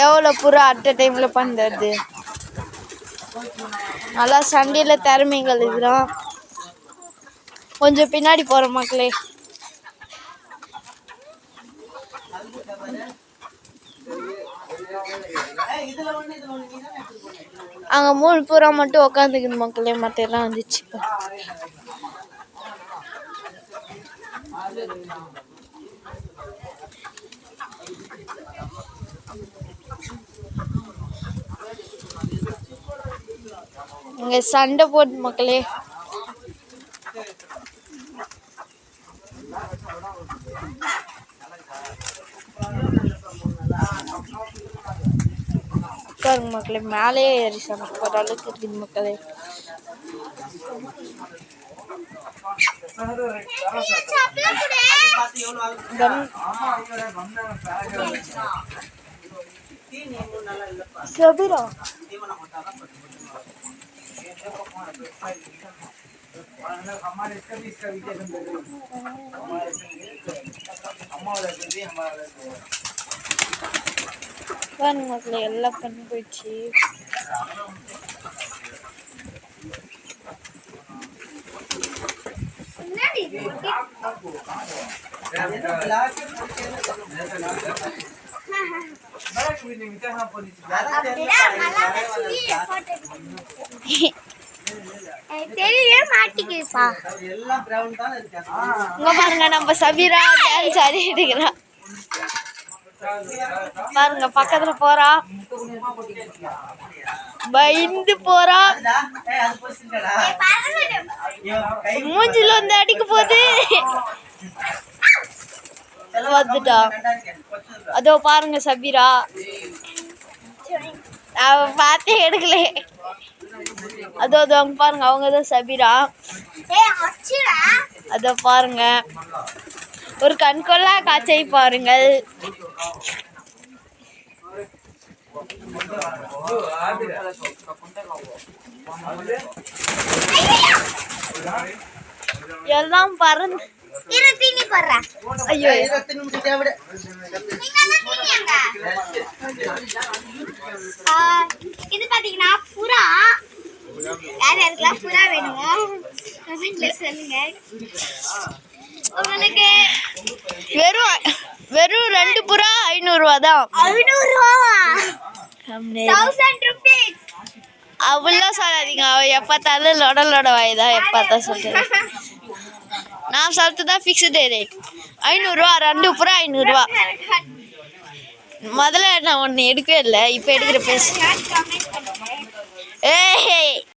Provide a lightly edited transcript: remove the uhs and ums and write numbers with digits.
எவ்வளோ புறா at a டைம்ல பண்ணுறது. நல்லா சண்டையில திறமைகள் இதுதான். கொஞ்சம் பின்னாடி போற மக்களே. அங்க 3 புறா மட்டும் உக்காந்துக்குது மக்களே, மத்த எல்லாம் வந்துச்சு. இங்க சண்டை போட்டு மக்களே. பாருங்க மக்களே, மேலே ஏறி சண்டை போடுற அளவுக்கு இருக்குது மக்களே. சபிரா பாருங்க மக்களே, எல்லாம் பண்ணி போயிடுச்சு. பாருங்க நம்ம சபீரா டான்ஸ் ஆடிட்டு இருக்கிறா. பாருங்க பக்கத்துல போறா, பயந்து போறா, மூஞ்சில வந்து அடிக்க போகுது. வந்துட்டா. அதோ பாருங்க சபீரா, அவ பார்த்தே எடுக்கல. அதோ அதோ அங்க பாருங்க, அவங்கதான் சபீரா. அதோ பாருங்க, ஒரு கண்கொள்ளா காட்சியை பாருங்கள். எல்லாம் பறந்து ஐயோ இது பாத்தீங்கன்னா புறா. யார் யாருக்கெல்லாம் புறா வேணுமோ கமெண்ட்ல சொல்லுங்க. உங்களுக்கு வெறும் 2 புறா 500 ரூபா தான். 500 ரூபாவா? 1000 rupees. அவ்வளோ சொல்லாதீங்க. அவ எப்பத்தாலும் லொட வாய்தான் எப்பத்தா சொல்றது. நான் சொல்றதுதான் ஃபிக்ஸ்டு ரேட். 500 ரூபா, 2 புறா 500 ரூபா. முதல்ல நான் ஒன்று எடுக்கவே இல்லை, இப்போ எடுக்கிற பேச. ஏய்